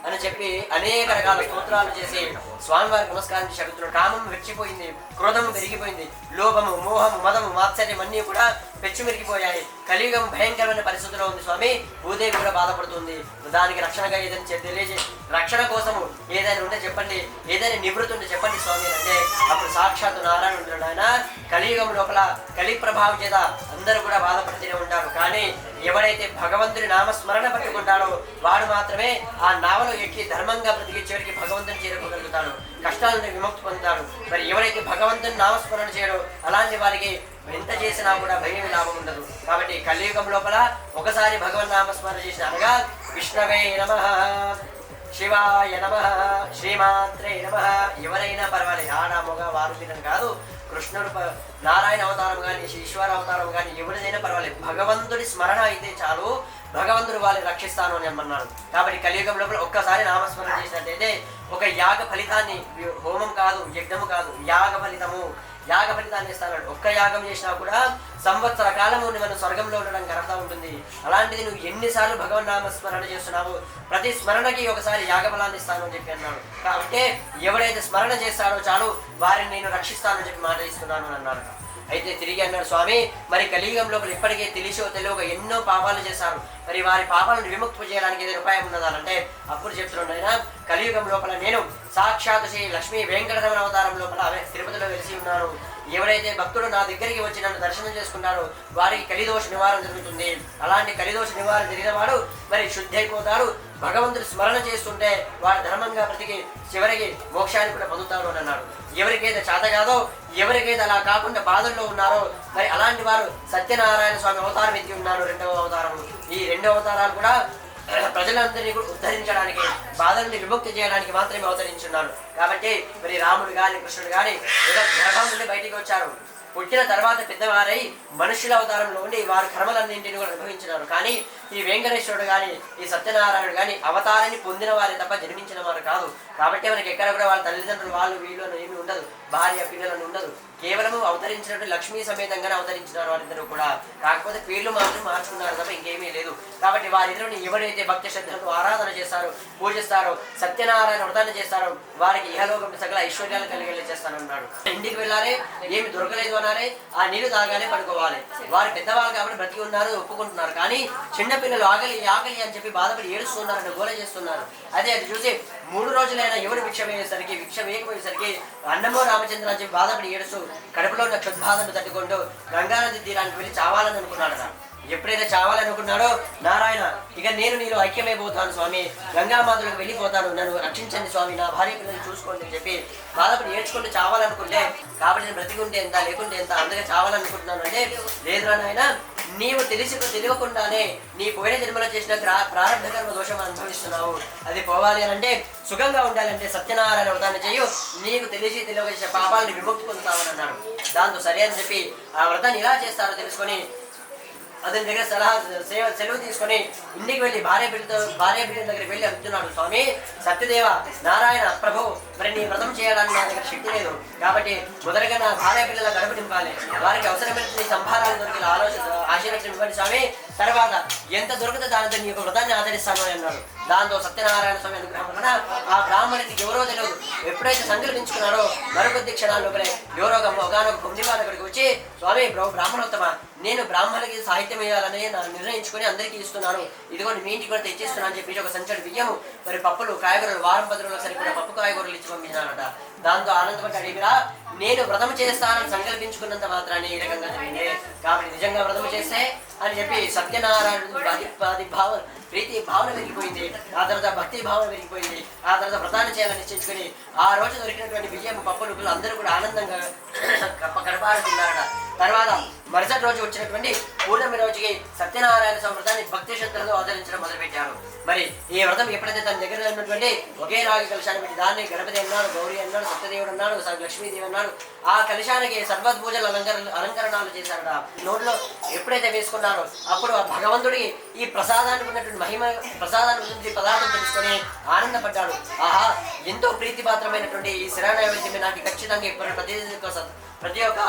అని చెప్పి అనేక రకాల స్తోత్రాలు చేసి స్వామివారికి నమస్కారం చేసి అడుగుతున్నాడు. కామం రెచ్చిపోయింది, క్రోధము పెరిగిపోయింది, లోభము, మోహము, మదము, మాత్సర్యం అన్నీ కూడా పెచ్చుమెరిగిపోయాయి. కలియుగం భయంకరమైన పరిస్థితిలో ఉంది స్వామి, భూదేవి కూడా బాధపడుతుంది, దానికి రక్షణగా ఏదైనా తెలియజే రక్షణ కోసము ఏదైనా ఉంటే చెప్పండి, ఏదైనా నివృత్తి ఉంటే చెప్పండి స్వామి అంటే అప్పుడు సాక్షాత్తు నారాయణ ఉంటాడు. ఆయన కలియుగం లోపల కలి ప్రభావం చేత అందరూ కూడా బాధపడుతూనే ఉంటారు. కానీ ఎవడైతే భగవంతుని నామస్మరణ పట్టుకుంటాడో వాడు మాత్రమే ఆ నావలో ఎక్కి ధర్మంగా బ్రతికి చివరికి భగవంతుని చేరుకోగలుగుతాడు, కష్టాల నుండి విముక్తి పొందుతాడు. మరి ఎవరైతే భగవంతుని నామస్మరణ చేయడో అలాంటి వారికి ఎంత చేసినా కూడా భయం లాభం ఉండదు. కాబట్టి కలియుగం లోపల ఒకసారి భగవన్ నామస్మరణ చేసిన అనగా విష్ణవే నమః, శివాయ నమః, శ్రీమాత్రే నమః, ఎవరైనా పర్వాలేదు, ఆడ మొగ వారు వీరని కాదు, కృష్ణుడు నారాయణ అవతారం కానీ ఈశ్వర అవతారం కానీ ఎవరిదైనా పర్వాలేదు, భగవంతుడి స్మరణ అయితే చాలు, భగవంతుడు వాళ్ళని రక్షిస్తాను అని అన్నాడు. కాబట్టి కలియుగం లోపల ఒక్కసారి నామస్మరణ చేసినట్టయితే ఒక యాగ ఫలితాన్ని, హోమం కాదు, యజ్ఞము కాదు, యాగ ఫలితాన్ని ఇస్తాడు. ఒక్క యాగం చేసినా కూడా సంవత్సర కాలము మనం స్వర్గంలో ఉండడానికి అర్హత ఉంటుంది. అలాంటిది నువ్వు ఎన్నిసార్లు భగవన్ నామస్మరణ చేస్తున్నావు, ప్రతి స్మరణకి ఒకసారి యాగ ఫలాన్ని ఇస్తాను అని చెప్పి అన్నాడు. కాబట్టి ఎవడైతే స్మరణ చేస్తాడో చాలు వారిని నేను రక్షిస్తానని చెప్పి మాట ఇస్తున్నాను అని అన్నాడు. అయితే తిరిగి అన్నాడు, స్వామి మరి కలియుగం లోపల ఇప్పటికే తెలిసో తెలియక ఎన్నో పాపాలు చేశారు, మరి వారి పాపాలను విముక్తి చేయడానికి ఏదైనా ఉపాయం ఉన్నదానంటే అప్పుడు చెప్తున్నాడు ఆయన, కలియుగం లోపల నేను సాక్షాత్ శ్రీ లక్ష్మీ వెంకటరమణ అవతారం లోపల తిరుపతిలో వెలిసి ఉన్నాను. ఎవరైతే భక్తుడు నా దగ్గరికి వచ్చి నన్ను దర్శనం చేసుకుంటాడో వారికి కలిదోష నివారణ జరుగుతుంది. అలాంటి కలిదోష నివారణ జరిగిన వాడు మరి శుద్ధి అయిపోతాడు. భగవంతుడు స్మరణ చేస్తుంటే వాడు ధర్మంగా బ్రతికి చివరికి మోక్షాన్ని కూడా పొందుతాడు అని అన్నాడు. ఎవరికైతే చేత కాదో, ఎవరికైతే అలా కాకుండా బాధల్లో ఉన్నారో మరి అలాంటి వారు సత్యనారాయణ స్వామి అవతారం ఎత్తి ఉన్నారు, 2వ అవతారం. ఈ 2 అవతారాలు కూడా ప్రజలందరినీ కూడా ఉద్ధరించడానికి, బాధ నుండి విముక్తి చేయడానికి మాత్రమే అవతరించున్నారు. కాబట్టి మరి రాముడు కానీ కృష్ణుడు కానీ ఏదో గర్భం నుండి బయటికి వచ్చారు, పుట్టిన తర్వాత పెద్దవారై మనుషుల అవతారంలో ఉండి వారి కర్మలన్నింటినీ కూడా అనుభవించినారు. కానీ ఈ వెంకటేశ్వరుడు కానీ ఈ సత్యనారాయణుడు కానీ అవతారాన్ని పొందిన వారే తప్ప జన్మించిన వారు కాదు. కాబట్టి మనకి ఎక్కడ కూడా వాళ్ళ తల్లిదండ్రులు వాళ్ళు వీళ్ళు ఏమీ ఉండదు, భార్య పిల్లలను ఉండదు, కేవలం అవతరించినట్టు లక్ష్మీ సమేతంగానే అవతరించినారు వారిద్దరూ కూడా. కాకపోతే పేర్లు మాత్రం మార్చుకున్నారు తప్ప ఇంకేమీ లేదు. కాబట్టి వారిద్దరిని ఎవరైతే భక్తి శ్రద్ధలతో ఆరాధన చేస్తారో, పూజిస్తారో, సత్యనారాయణ వ్రతాన్ని చేస్తారో వారికి ఇహలోకం సకల ఐశ్వర్యాలు కలిగేలా చేస్తానన్నాడు. ఇంటికి వెళ్ళాలి, ఏమి దొరకలేదు అనాలి, ఆ నీళ్లు తాగాలి, పడుకోవాలి. వారు పెద్దవాళ్ళు కాబట్టి బ్రతికి ఉన్నారు, ఒప్పుకుంటున్నారు. కానీ చిన్నపిల్లలు ఆకలి ఆకలి అని చెప్పి బాధపడి ఏడుస్తున్నారని గోల చేస్తున్నారు. అదే అది చూసి 3 రోజులైనా ఎవరు భిక్ష వేయకపోయేసరికి అన్నమో రామచంద్ర అని చెప్పి బాధపడి ఏడుస్తూ కడుపులో ఉన్న క్షుద్బాధను తట్టుకుంటూ గంగానది తీరానికి వెళ్ళి చావాలని అనుకున్నాడు. ఎప్పుడైతే చావాలనుకున్నాడో నారాయణ ఇక నేను నీలో ఐక్యమైపోతాను స్వామి, గంగామాతలకు వెళ్ళిపోతాను, నన్ను రక్షించండి స్వామి, నా భార్య పిల్లల్ని చూసుకోండి అని చెప్పి బాధపడి ఏడ్చుకుంటూ చావాలనుకుంటే, కాబట్టి నేను బ్రతికుంటే ఎంత లేకుంటే ఎంత, అందుకే చావాలనుకుంటున్నాను అంటే, లేదురా నాయన నీవు తెలియకుండానే నీ పోయిన జన్మలో చేసిన ప్రారంభ కర్మ దోషం అనుభవిస్తున్నావు. అది పోవాలి అని అంటే, సుఖంగా ఉండాలంటే సత్యనారాయణ వ్రతాన్ని చేయు, నీకు తెలియక చేసిన పాపాలని విముక్తి పొందుతావని అన్నాడు. దాంతో సరే అని చెప్పి ఆ వ్రతాన్ని ఎలా చేస్తారో తెలుసుకొని అతని దగ్గర సెలవు తీసుకొని ఇంటికి వెళ్ళి భార్య బిడ్డ దగ్గరికి వెళ్ళి అడుగుతున్నాడు, స్వామి సత్యదేవ నారాయణ ప్రభు, మరి నీ వ్రతం చేయడానికి నా దగ్గర శక్తి లేదు, కాబట్టి మొదటగా నా భార్య బిడ్డల గడుపు నింపాలి, వారికి అవసరమైన నీ సంభారాలు దొరికి ఆశీర్వచనం ఇవ్వండి స్వామి, తర్వాత ఎంత దొరికితే దానితో నీ యొక్క వ్రతాన్ని ఆచరిస్తాను అని అన్నాడు. దాంతో సత్యనారాయణ స్వామి అనుగ్రహం వలన ఆ బ్రాహ్మణుడికి ఎవరో తెలియదు, ఎప్పుడైతే సంకల్పించుకున్నాడో మరికొద్ది క్షణాల లోపలే ఎవరో ఒకనొక కుండివాడు అక్కడికి వచ్చి, స్వామి బ్రాహ్మణోత్తమ, నేను బ్రాహ్మణులకి సాహిత్యం వేయాలని నిర్ణయించుకొని అందరికీ ఇస్తున్నాను, ఇదిగోండి మీ ఇంటికి కూడా తెచ్చిస్తున్నాను అని చెప్పి ఒక సంచడి బియ్యము మరి పప్పులు కాయగూరలు వారం 10 రోజులకు సరిపడా పప్పు కాయగూరలు ఇచ్చి పంపించానట. దాంతో ఆనందపడి అడిగిరా, నేను వ్రతం చేస్తానని సంకల్పించుకున్నంత మాత్రాన్ని ఈ రకంగా జరిగింది, కాబట్టి నిజంగా వ్రతం చేస్తే అని చెప్పి సత్యనారాయణ ప్రీతి భావన పెరిగిపోయింది, ఆ తర్వాత భక్తి భావన పెరిగిపోయింది. ఆ తర్వాత వ్రతాన్ని చేయాలని నిశ్చయించుకొని ఆ రోజు దొరికినటువంటి బియ్యం పప్పులు అందరూ కూడా ఆనందంగా కడపాడు తిన్నారట. తర్వాత మరుసటి రోజు వచ్చినటువంటి పూర్ణమి రోజుకి సత్యనారాయణ స్వామి వ్రతాన్ని భక్తి శ్రద్ధలతో ఆచరించడం మొదలుపెట్టారు. మరి ఈ వ్రతం ఎప్పుడైతే తన దగ్గర ఉన్నటువంటి ఒకే రాగి కలశాన్ని పెట్టి దాన్ని గణపతి అన్నాడు, గౌరీ అన్నాడు, సత్యదేవుడు అన్నాడు, లక్ష్మీదేవి అన్నాడు, ఆ కలశానికి సర్వద్భూజలు అలంకరణాలు చేశారట. నోట్లో ఎప్పుడైతే వేసుకున్నారో అప్పుడు ఆ భగవంతుడికి ఈ ప్రసాదానికి ఉన్నటువంటి మహిమ, ప్రసాదానికి ఉన్నటువంటి పదార్థం తెలుసుకొని ఆనందపడ్డాడు. ఆహా, ఎంతో ప్రీతిపాత్రమైనటువంటి ఈ శిరా నైవేద్యం నాకు ఖచ్చితంగా ప్రతి ఒక్క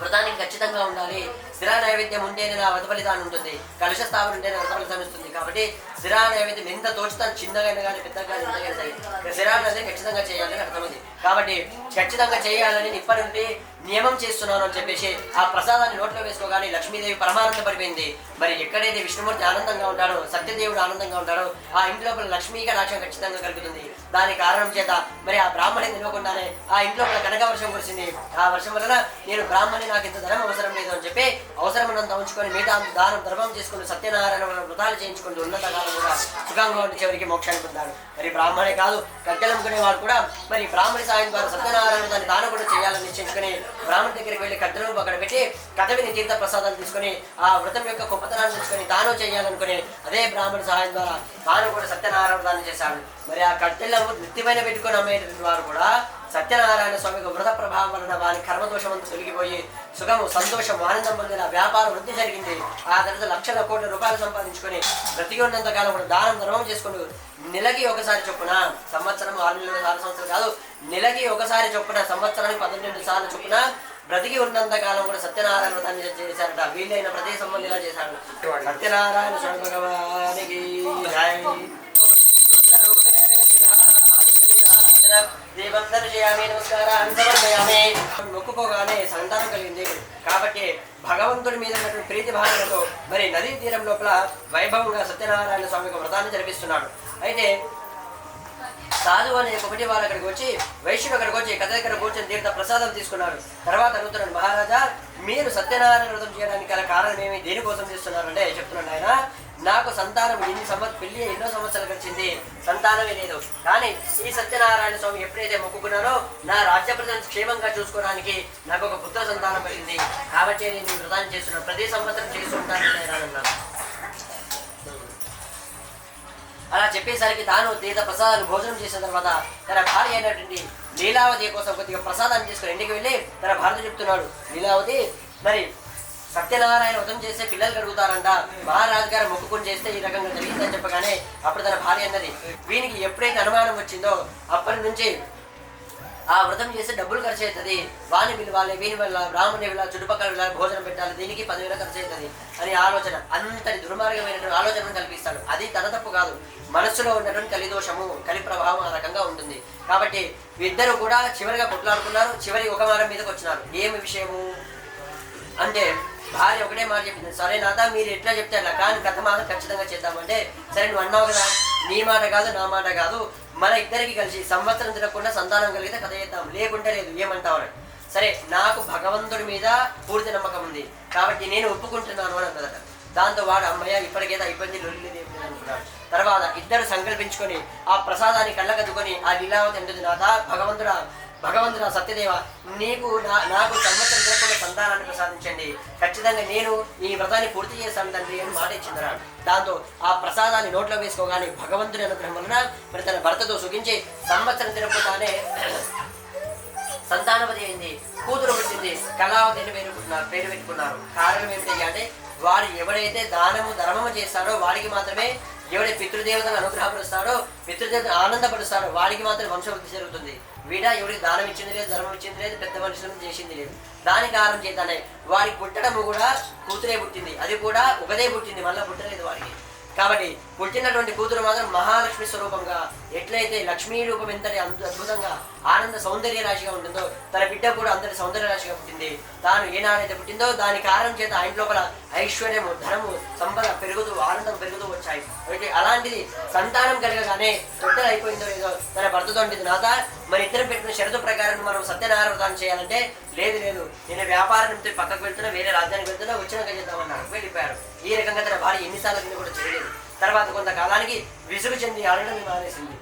వ్రతానికి ఖచ్చితంగా ఉండాలి. స్థిరా నైవేద్యం ఉంటేనే నా వ్రత ఫలితాన్ని ఉంటుంది, కలుష స్థాపన ఉంటేనే వ్రత ఫలితాన్ని ఇస్తుంది. కాబట్టి స్థిరా నైవేద్యం ఎంత తోచుతాను, చిన్నగా కానీ పెద్దగా ఎంతగా సరే స్థిరా నైవేద్యం ఖచ్చితంగా చేయాలని అర్థమైంది. కాబట్టి ఖచ్చితంగా చేయాలని ఇప్పటి నుండి నియమం చేస్తున్నాను అని చెప్పేసి ఆ ప్రసాదాన్ని నోట్లో వేసుకోగానే లక్ష్మీదేవి పరమానంద పడిపోయింది. మరి ఎక్కడైతే విష్ణుమూర్తి ఆనందంగా ఉంటాడో, సత్యదేవుడు ఆనందంగా ఉంటాడో ఆ ఇంటి లోపల లక్ష్మీ కటాక్షం ఖచ్చితంగా కలుగుతుంది. దాని కారణం చేత మరి ఆ బ్రాహ్మణి తెలియకుండానే ఆ ఇంట్లో కనక వర్షం కురిసింది. ఆ వర్షం వలన నేను బ్రాహ్మణి, నాకు ఇంత ధనం అవసరం లేదు అని చెప్పి అవసరమన్నంత ఉంచుకొని మిగతా దానం ధర్మం చేసుకుని సత్యనారాయణ వ్రతాలు చేయించుకుంటూ ఉన్నత కాలం కూడా సుఖంగా ఉండి చివరికి మోక్షాన్ని పొందాడు. మరి బ్రాహ్మణే కాదు, కట్టెలమ్ముకునే వాడు కూడా మరి బ్రాహ్మణి సాయం ద్వారా సత్యనారాయణ దాన్ని దానం కూడా చేయాలని నిశ్చయించుకుని బ్రాహ్మణ దగ్గరికి వెళ్ళి కట్టెలను అక్కడ పెట్టి కథవిని తీర్థ ప్రసాదాలు తీసుకొని ఆ వ్రతం యొక్క గొప్పతనాన్ని తీసుకొని తాను చేయాలనుకుని అదే బ్రాహ్మణ సహాయం ద్వారా తాను కూడా సత్యనారాయణ వ్రతాన్ని చేశాడు. మరి ఆ కట్టెలను నెత్తిపైన పెట్టుకొని అమ్మేటువంటి వారు కూడా సత్యనారాయణ స్వామికి వ్రత ప్రభావం వలన వారి కర్మదోషం అంతా తొలగిపోయి సుఖము, సంతోషం, ఆనందం పొందిన వ్యాపార వృద్ధి జరిగింది. ఆ తర్వాత లక్షల కోట్ల రూపాయలు సంపాదించుకొని బ్రతికి ఉన్నంత కాలం కూడా దానం ధర్మం చేసుకుంటూ నెలకి ఒకసారి చొప్పున, సంవత్సరం 6 నెలలు 6 సంవత్సరాలు కాదు, నెలకి ఒకసారి చొప్పున, సంవత్సరానికి 12 సార్లు చొప్పున బ్రతికి ఉన్నంత కాలం కూడా సత్యనారాయణ వ్రతాన్ని చేశారట. వీళ్ళైన ప్రతి సంబంధం ఇలా చేశాడు. సత్యనారాయణ స్వామి భగవానికి మొక్కుకోగానే సంతానం కలిగింది. కాబట్టి భగవంతుడి మీద ఉన్నటువంటి ప్రీతి భావనతో మరి నదీ తీరం లోపల వైభవంగా సత్యనారాయణ స్వామికి వ్రతాన్ని జరిపిస్తున్నాడు. అయితే సాధువు అనే ఒకటి వారు అక్కడికి వచ్చి, వైశ్యుడు అక్కడికి వచ్చి కథ దగ్గర కూర్చొని తీర్థ ప్రసాదం తీసుకున్నాడు. తర్వాత అడుగుతున్నాడు, మహారాజా మీరు సత్యనారాయణ వ్రతం చేయడానికి గల కారణం ఏమి, దేనికోసం చేస్తున్నారు అంటే చెప్తున్నాడు ఆయన, నాకు సంతానం పెళ్లి ఎన్నో సంవత్సరాలు గడిచింది, సంతానమే లేదు. కానీ ఈ సత్యనారాయణ స్వామి ఎప్పుడైతే మొక్కుకున్నానో నా రాజ్య ప్రజలను క్షేమంగా చూసుకోవడానికి నాకు ఒక పుత్ర సంతానం కలిగింది, కాబట్టి నేను ఈ వ్రతాన్ని చేస్తున్నాను, ప్రతి సంవత్సరం చేస్తుంటాను. అలా చెప్పేసరికి తాను తీర్థ ప్రసాదాన్ని భోజనం చేసిన తర్వాత తన భార్య అయినటువంటి లీలావతి కోసం కొద్దిగా ప్రసాదాన్ని తీసుకుని ఇంటికి వెళ్ళి తన భార్య చెప్తున్నాడు, లీలావతి మరి సత్యనారాయణ వ్రతం చేస్తే పిల్లలు కడుగుతారంట, మహారాజు గారు మొక్కుకుని చేస్తే ఈ రకంగా జరిగిందని చెప్పగానే అప్పుడు తన భార్య అన్నది, వీనికి ఎప్పుడైతే అనుమానం వచ్చిందో అప్పటి నుంచి ఆ వ్రతం చేస్తే డబ్బులు ఖర్చు అవుతుంది, వాని పిలవాలి, వీని వల్ల బ్రాహ్మణి వెళ్ళాలి, చుట్టుపక్కల వెళ్ళాలి, భోజనం పెట్టాలి, దీనికి 10,000 ఖర్చు అవుతుంది అని ఆలోచన, అంతటి దుర్మార్గమైనటువంటి ఆలోచనను కల్పిస్తాడు. అది తన తప్పు కాదు, మనస్సులో ఉన్నటువంటి కలిదోషము, కలి ప్రభావం ఆ రకంగా ఉంటుంది. కాబట్టి ఇద్దరు కూడా చివరిగా కొట్లాడుకున్నారు. చివరి ఒక వారం మీదకి వచ్చినారు. ఏమి విషయము అంటే భార్య ఒకటే మాట చెప్పింది, సరే నాదా మీరు ఎట్లా చెప్తే అట్లా, కానీ కథ మాత్రం ఖచ్చితంగా చేద్దామంటే, సరే నువ్వు అన్నావు కదా, నీ మాట కాదు నా మాట కాదు, మన ఇద్దరికి కలిసి సంవత్సరం తిరగకుండా సంతానం కలిగితే కథ చేద్దాం, లేకుంటే లేదు, ఏమంటావు అని. సరే నాకు భగవంతుడి మీద పూర్తి నమ్మకం ఉంది కాబట్టి నేను ఒప్పుకుంటున్నాను అని అన్నదట. దాంతో వాడు అమ్మయ్య ఇప్పటికేదో అయిపోయింది, లొల్లి అనుకున్నాడు. తర్వాత ఇద్దరు సంకల్పించుకొని ఆ ప్రసాదాన్ని కళ్ళకద్దుకొని ఆ లీలావతి అంటుంది, నాథ భగవంతుడా సత్యదేవ, నీకు నాకు సంవత్సరం తిరగకుండా సంతానాన్ని ప్రసాదించండి, ఖచ్చితంగా నేను ఈ వ్రతాన్ని పూర్తి చేస్తాను తండ్రి అని మాట ఇచ్చిందరా. దాంతో ఆ ప్రసాదాన్ని నోట్లో వేసుకోగానే భగవంతుని అనుగ్రహం వలన మరి తన భర్తతో సుఖించి సంవత్సరం తిరగకుండానే సంతానవతి అయింది, కూతురు పుట్టింది, కళావతి అని పేరు పెట్టుకున్నారు. కారణం ఏమిటి అంటే వాడు ఎవడైతే దానము ధర్మము చేస్తాడో వాడికి మాత్రమే, ఎవడైతే పితృదేవతను అనుగ్రహపరుస్తాడో పితృదేవతను ఆనందపరుస్తాడో వాడికి మాత్రం వంశవృద్ధి జరుగుతుంది. వీడ ఎవరికి దానం ఇచ్చింది లేదు, ధర్మం ఇచ్చింది లేదు, పెద్ద మనుషులను చేసింది లేదు. దాని కారణం చేతనే వాడికి పుట్టడము కూడా కూతురే పుట్టింది, అది కూడా ఒకదే పుట్టింది, మళ్ళీ పుట్టలేదు వాడికి. కాబట్టి పుట్టినటువంటి కూతురు మాత్రం మహాలక్ష్మి స్వరూపంగా, ఎట్లయితే లక్ష్మీ రూపం ఎంతటి అద్భుతంగా ఆనంద సౌందర్య రాశిగా ఉంటుందో తన బిడ్డ కూడా అంతటి సౌందర్య రాశిగా పుట్టింది. తాను ఏనాడైతే పుట్టిందో దాని కారణం చేత ఆయన లోపల ఐశ్వర్యము, ధనము, సంపద పెరుగుతూ ఆనందం పెరుగుతూ వచ్చాయి. అలాంటిది సంతానం కలగగానే తొట్టెలు అయిపోయిందో ఏదో తన భర్తతో ఉంటుంది, నాథ మన ఇద్దరం పెట్టిన షరతు ప్రకారం మనం సత్యనారాయణ వ్రతం చేయాలంటే, లేదు నేను వ్యాపారం నుంచి పక్కకు వెళ్తున్నా, వేరే రాజ్యానికి వెళ్తున్నా, వచ్చినాక చేద్దామన్నారు, వెళ్ళిపోయారు. ఈ రకంగా తన భార్య ఎన్నిసార్లు కింద కూడా చేయలేదు. తర్వాత కొంతకాలానికి విసుగు చెంది అడగడం మానేసింది.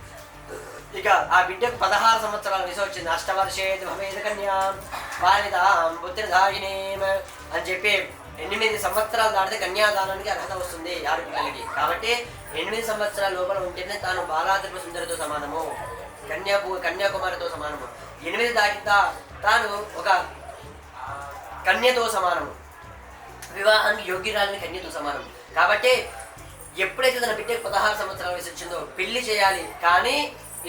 ఇక ఆ బిడ్డకు 16 సంవత్సరాల వయసు వచ్చింది. అష్టవర్షేది భవేద కన్యా వారిదాం పుత్రధాయినేమ అని చెప్పి 8 సంవత్సరాలు దాటితే కన్యాదానానికి అర్హత వస్తుంది ఆడపిల్లలకి. కాబట్టి 8 సంవత్సరాల లోపల ఉంటేనే తాను బాలాత్రిపుర సుందరితో సమానము, కన్యాకుమారితో సమానము. 8 దాటితా తాను ఒక కన్యతో సమానము, వివాహానికి యోగ్యురాలని కన్యతో సమానం. కాబట్టి ఎప్పుడైతే తన బిడ్డకు 16 సంవత్సరాల వయసు వచ్చిందో పెళ్లి చేయాలి, కానీ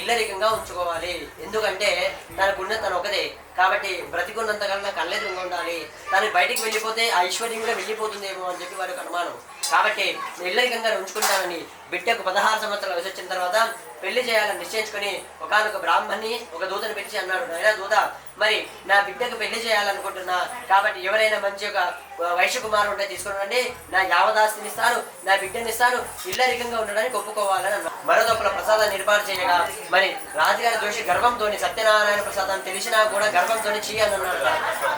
ఇల్లరికంగా ఉంచుకోవాలి. ఎందుకంటే తనకున్న తను ఒకదే కాబట్టి బ్రతికున్నంతకన్నా కళ్ళెదురుగా ఉండాలి. తను బయటికి వెళ్ళిపోతే ఆ ఐశ్వర్యం కూడా వెళ్ళిపోతుందేమో అని చెప్పి వారికి అనుమానం. కాబట్టి ఇల్లరికంగా ఉంచుకుంటానని బిడ్డకు 16 సంవత్సరాల వయసు వచ్చిన తర్వాత పెళ్లి చేయాలని నిశ్చయించుకొని ఒకనొక బ్రాహ్మణ్ణి ఒక దూతను పిలిచి అన్నాడు, నాయనా దూత, మరి నా బిడ్డకు పెళ్లి చేయాలనుకుంటున్నా, కాబట్టి ఎవరైనా మంచి ఒక వైశ్య కుమారుడు ఉంటే తీసుకున్నానండి, నా యావదాస్తిని ఇస్తాను, నా బిడ్డని ఇస్తాను, ఇల్లరికంగా ఉండడానికి ఒప్పుకోవాలని అన్నాడు. మరోదొప్పల ప్రసాదాన్ని ఏర్పాటు చేయగా మరి రాజుగారి దోషి గర్వంతో సత్యనారాయణ ప్రసాదాన్ని తెలిసినా కూడా గర్వంతో చేయన్నాడు.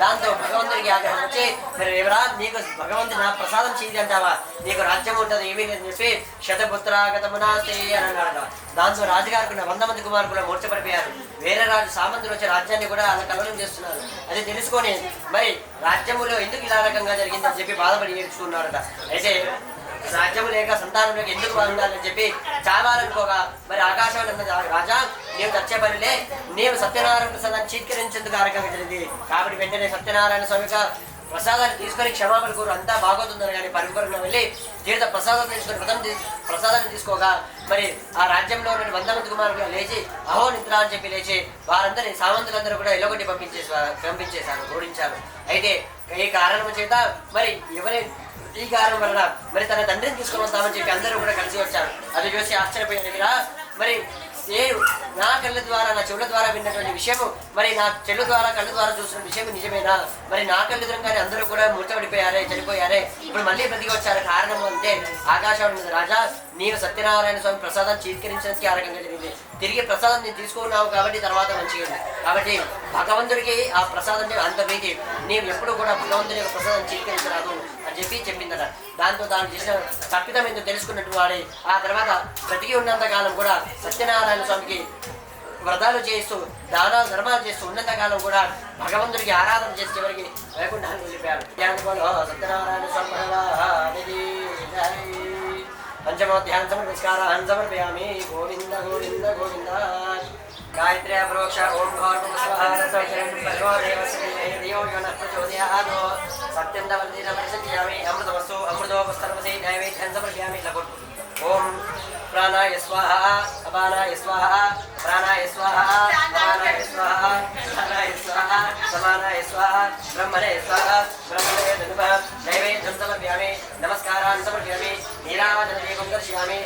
దాంతో భగవంతుడికి ఆగ్రహం వచ్చి, మరి ఎవరా నీకు భగవంతుడు నా ప్రసాదం చేయి అంటావా, నీకు రాజ్యం ఉంటుంది ఏమీ లేదని చెప్పి శతపుత్రాగతమునాస్తే అని అన్నాడు. దాంతో రాజుగారికి 100 మంది కుమారులు మూర్చపడిపోయారు. వేరే రాజు సామంతులు వచ్చే రాజ్యాన్ని కూడా అలా కలవడం చేస్తున్నారు. అది తెలుసుకొని మరి రాజ్యములో ఎందుకు ఇలా రకంగా జరిగిందని చెప్పి బాధపడి ఏడ్చుకున్నారట. అయితే రాజ్యము లేక సంతానం లేక ఎందుకు బాగుండాలని చెప్పి చావాలనుకోగా మరి ఆకాశం అన్నది, రాజా నేను చచ్చే పనిలే, నేను సత్యనారాయణ ప్రసాదాన్ని చీత్కరించేందుకు ఆ రకంగా జరిగింది. కాబట్టి వెంటనే సత్యనారాయణ స్వామిగా ప్రసాదాన్ని తీసుకొని క్షమాపణ కోరు, అంతా బాగోతుందని కానీ పరిపూర్ణంగా వెళ్ళి జీవిత ప్రసాదం తీసుకొని ప్రసాదాన్ని తీసుకోగా మరి ఆ రాజ్యంలో ఉన్న 100 మంది కుమారులు లేచి అహో నిద్ర అని చెప్పి లేచి వారందరినీ సామంతులందరూ కూడా ఎల్లగొట్టి పంపించేశారు, ఓడించారు. అయితే ఈ కారణం చేత మరి ఈ కారణం వలన మరి తన తండ్రిని తీసుకొని వస్తామని చెప్పి అందరూ కూడా కలిసి వచ్చారు. అది చూసి ఆశ్చర్యపోయిన దగ్గర మరి నేను నా కళ్ళ ద్వారా నా చెవుల ద్వారా విన్నటువంటి విషయము, మరి నా చెల్లు ద్వారా కళ్ళ ద్వారా చూసిన విషయం నిజమేనా, మరి నా కళ్ళు ఎదురుగానే అందరూ కూడా మూర్చబడిపోయారే, చనిపోయారే, ఇప్పుడు మళ్ళీ బ్రతికి వచ్చారు. కారణము అంటే ఆకాశవాణి రాజా నీవు సత్యనారాయణ స్వామి ప్రసాదాన్ని చీత్కరించడానికి ఆ రకంగా జరిగింది. తిరిగి ప్రసాదం నేను తీసుకున్నావు కాబట్టి తర్వాత మంచిగా ఉంది. కాబట్టి భగవంతుడికి ఆ ప్రసాదం అంత ప్రీతి, నీవు ఎప్పుడు కూడా భగవంతుని యొక్క ప్రసాదం చీత్కరించరాదు అని చెప్పిందట. దాంతో తాను చేసిన తప్పిదం ఏంటో తెలుసుకున్నట్టు వాడే ఆ తర్వాత బ్రతికి ఉన్నంత కాలం కూడా సత్యనారాయణ స్వామికి వ్రతాలు చేస్తూ దానాలు ధర్మాలు చేస్తూ ఉన్నంతకాలం కూడా భగవంతుడికి ఆరాధన చేసి చివరికి వైకుంఠానికి వెళ్ళిపోయారు. సత్యనారాయణ స్వామి పంచమోధ్యాన సమర్పయామి సమర్పయామి. గోవింద గోవింద గోవింద. గాయత్రీ ప్రోక్ష ఓం సత్యం దవల్యామి అమృతమస్తు అమృతోపస్తర్వసి నైవేద్యం సమర్పయామి. ఓం प्राणाय स्वाहा अपानाय स्वाहा प्राणाय स्वाहा अपानाय स्वाहा प्राणाय स्वाहा समानाय स्वाहा ब्रह्मणे स्वाहा ब्रह्मणे नमः नैवेद्यं समर्पयामि नमस्कारान् समर्पयामि नीराजनं दर्शयामि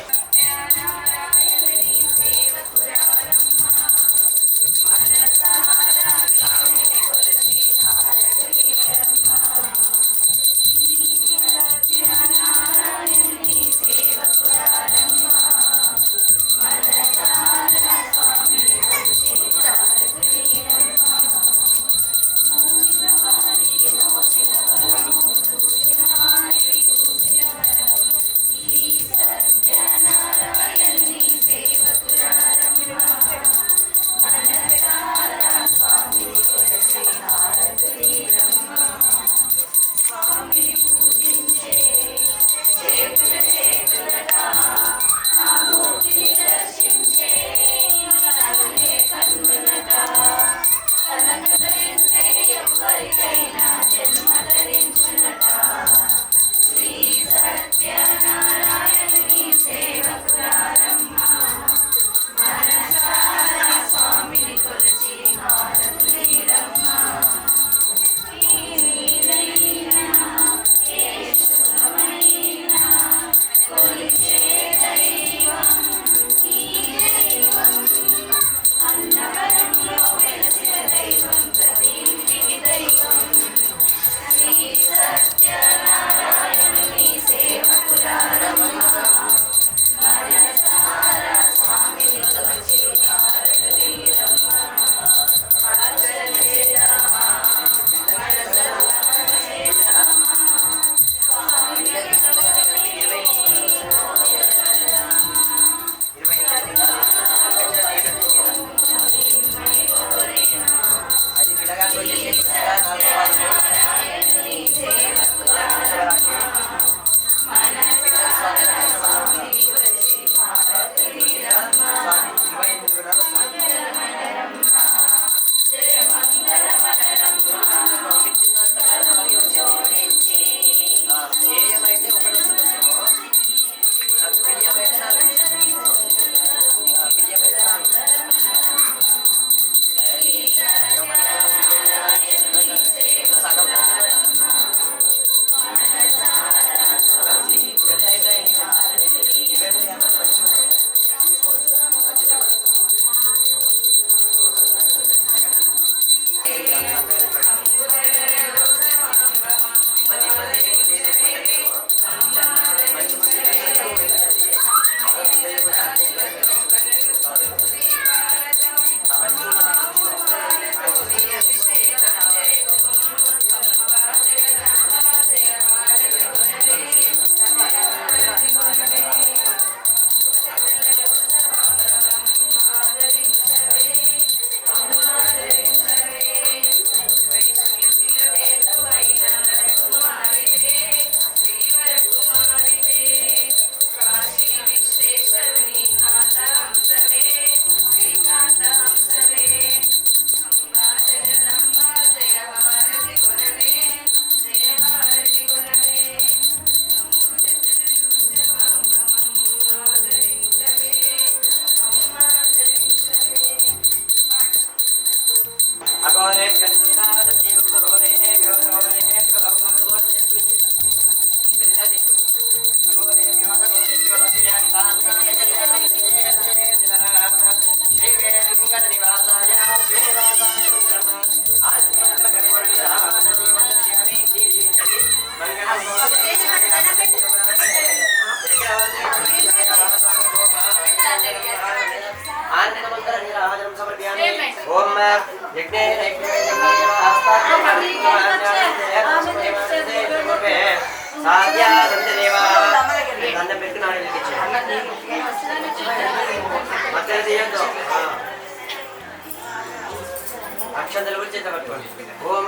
అక్షంతలు గురించి పట్టుకోండి. ఓం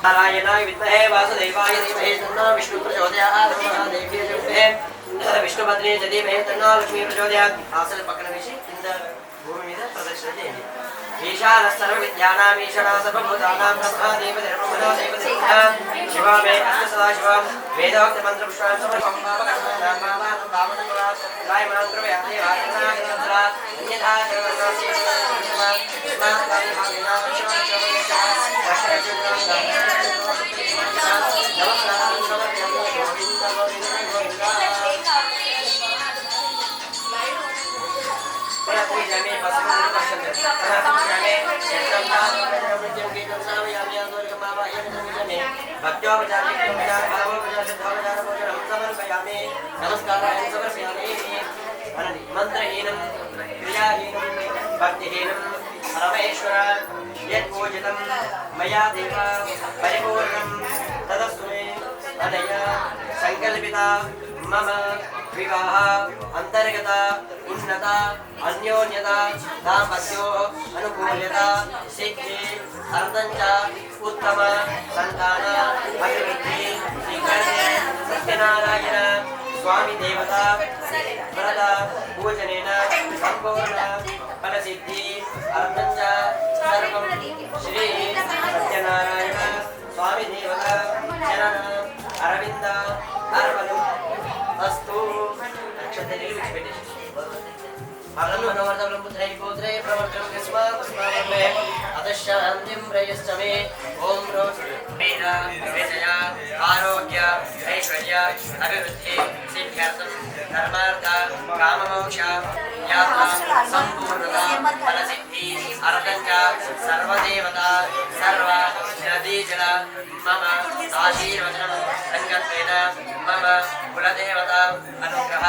నారాయణాయ విద్మహే వాసుదేవాయ ధీమహి తన్నో విష్ణు ప్రచోదయాత్ మహాదేవ్యే ధీమహి విష్ణుపత్ని ధీమహి తన్నో లక్ష్మీ ప్రచోదయాత్. ఆసన పక్కన వేసి కింద భూమి మీద ప్రదక్షిణ చేయండి. ईशानः सर्वविद्यानाम् ईशणः सर्वभूतानां ब्रह्मादेवनिर्ममनो देवदेवतां शिवा मे अस्तु सदा शिवं वेदोक्तमन्त्रपुष्पान् समर्पं पापकर्माणां पापानां पावनकुलात् रायमान्त्रव्याप्ते वाचनागतन्त्रा अन्यथा जगन्नाथस्य मंत्रहीनं क्रियाहीनं भक्तिहीनं परमेश्वर यत्पूजितं मया देव परिपूर्णं तदस्तु मे अनया संकल्पिता मम विवाह अंतर्गता उन्नता अन्योन्यता दाम्पत्यो अनुकूल्यता सिद्धि अर्थञ्च उत्तम संतान अभिवृद्धि शीघ्रते सत्यनारायण स्वामी देवता व्रत पूजनेन संपूर्ण फलसिद्धि अर्थञ्च सर्वं श्री सत्यनारायण स्वामी देवता चरण अरविंद अर्पणम् अस्तु नक्षत्रे विश्वेश मरणं मनोवर्धनं पुत्रै पौत्रे प्रवर्तनं यस्मात्स्मामे अदशान्तिं प्रयश्च मे ॐ वेद विजय आरोग्य ऐश्वर्य अभिवृद्धि सिद्ध्यर्थं धर्मार्थ काममोक्ष यात्रा संपूर्णता फलसिद्धि अर्थञ्च सर्वदेवता सर्व नदीजल मम आशीर्वचनं संकल्पेन मम कुलदेवता अनुग्रह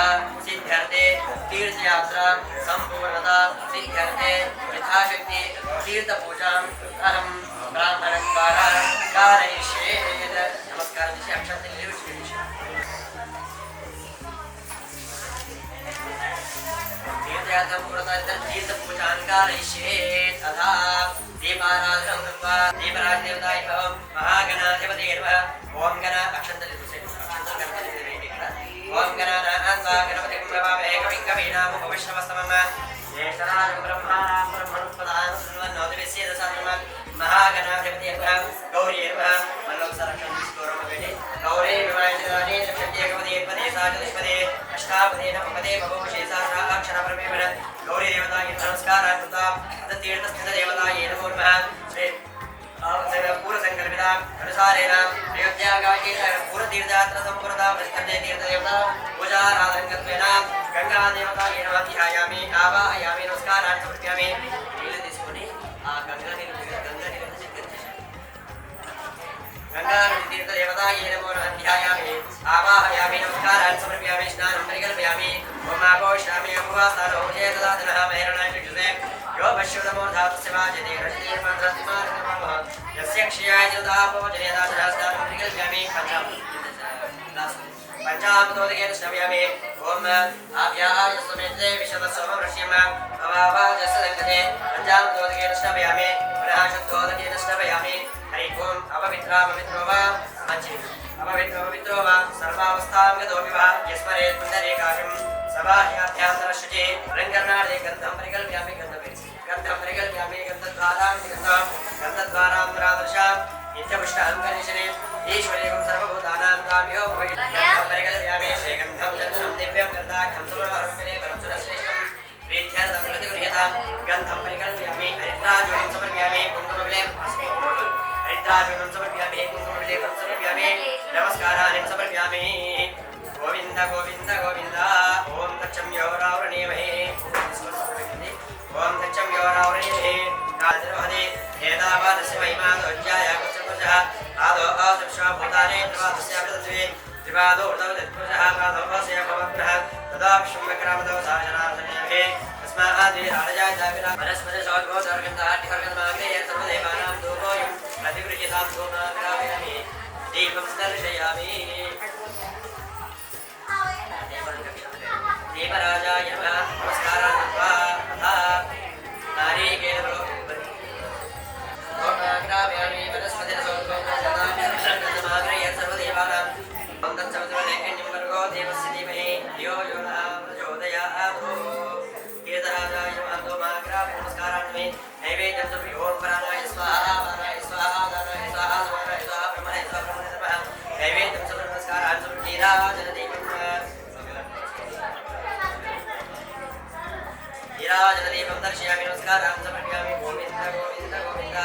सिद्ध्यर्थे तीर्थयात्रा संपूर्णता सिद्ध्यर्थे यथाशक्ति तीर्थपूजाम् अहं ब्राह्मणद्वारा कारयिष्ये। नमस्कारं दिशि अक्षते तीर्थयात्रां पूर्णता तीर्थपूजान् कारयिष्ये। तथा दीपाराधनं कृत्वा दीपराजदेवताय नमः महागणाधिपतये नमः। ॐ गण अक्षन्तले ओम गणानान्वा गणपतिं नमामहे कविं कवीनामुपविश्रवस्तमं ज्येष्ठराजं ब्रह्मणां ब्रह्मणोत्पदां सुन्वन्नोतिविश्येदसान्नमः महागणाधिपतये नमः गौर्ये नमः मल्लोत्सरक्षणं गौरे विवाहितानि लक्ष्मीकवदे पदे साचतिष्पदे अष्टापदे नवपदे भवोषे साक्षराक्षरपरमेवण गौरी देवतायै नमस्कारान् कृत्वा तत्तीर्थस्थितदेवतायै नमो नमः। श्री पूर्व संकल्पिता अनुसारेण अयोध्यागाये पूर्व तीर्थयात्रा संपूर्णता प्रस्कर्ते तीर्थदेवता पूजाराधनकत्वेन गंगा देवतायै नमः ध्यायामि आवाहयामि नमस्कारान् समर्पयामि। నీళ్ళు తీసుకొని ఆ గంగా నీళ్ళు गंगा तीर्थदेवतायै नमो नमः ध्यायामि आवाहयामि नमस्कारान् समर्पयामि स्नानं परिकल्पयामि ओम आपोषयामि उपवासानो चेतदातनः महेरणाय कृते यो पश्यतमो धातुस्य वाजते रजते मंत्रस्मारः यस्य क्षयाय जलदापो जनेदाशनास्तानं परिकल्पयामि पंचामृतोदकेन श्रवयामि ओम आव्याय समेते विशदसोमं रश्यम अवावाजस्य संगते पंचामृतोदकेन श्रवयामि पुनः शुद्धोदकेन श्रवयामि हरि ओम अपवित्रा पवित्रो वा अपवित्रो वा सर्वावस्थां गतो विवा यस्मरेत् पुण्डरीकाशं सबाह्याभ्यान्तरशुचि अलङ्करणार्थे गन्धं परिकल्पयामि गन्धं परिकल्पयामि गन्धद्वारां नित्यपुष्टालङ्करेशने ईश्वरेकं सर्वभूतानां काम्यो गन्धं परिकल्पयामि श्रीगन्धं चन्दनं दिव्यं गन्धाख्यं सुवर्णवर्णकले परमसुरश्रेष्ठं प्रीत्यर्थं प्रतिगृह्यतां गन्धं परिकल्पयामि हरिद्राजोनिं समर्पयामि हरिद्राजोनिं समर्पयामि कुङ्कुमविलेपं समर्पयामि नमस्कारान् समर्पयामि। गोविंद गोविंद गोविंद ओम तच्चं योरावृणीमहे ओम तच्चं योरावृणीमहे काजरवदे एतावादस्य महिमादोज्याय कुचकुचः आदो आदर्शा भूताने त्रिवादस्य प्रदत्वे त्रिवादो उर्धवदत्पुजः पादोपस्य भवग्रह तदा विश्वमकरामदो साजनार्धनेभे तस्माद्वे राजया जाविरा परस्पर सौद्भोदर्गन्धाट्यर्गन्माग्रे सर्वदेवानां धूपोऽयं प्रतिगृह्यतां धूमाग्रामयामि दीपं दर्शयामि। देवराजाय नमः नमस्कारान् कृत्वा तथा नारीकेलो ओमाग्रामयामि वनस्पतिरसोद्भवनाग्रह्य सर्वदेवानां वन्दन्तमसुरलेखन्यं वर्गो देवस्य धीमहि धियो यो नः प्रचोदयात्। कीर्तराजाय नमः ओमाग्रामयामि नमस्कारान् मे नैवेद्यं నీరాజనదీపం దర్శయామి నమస్కారం సమర్పయామి గోవింద గోవింద గోవింద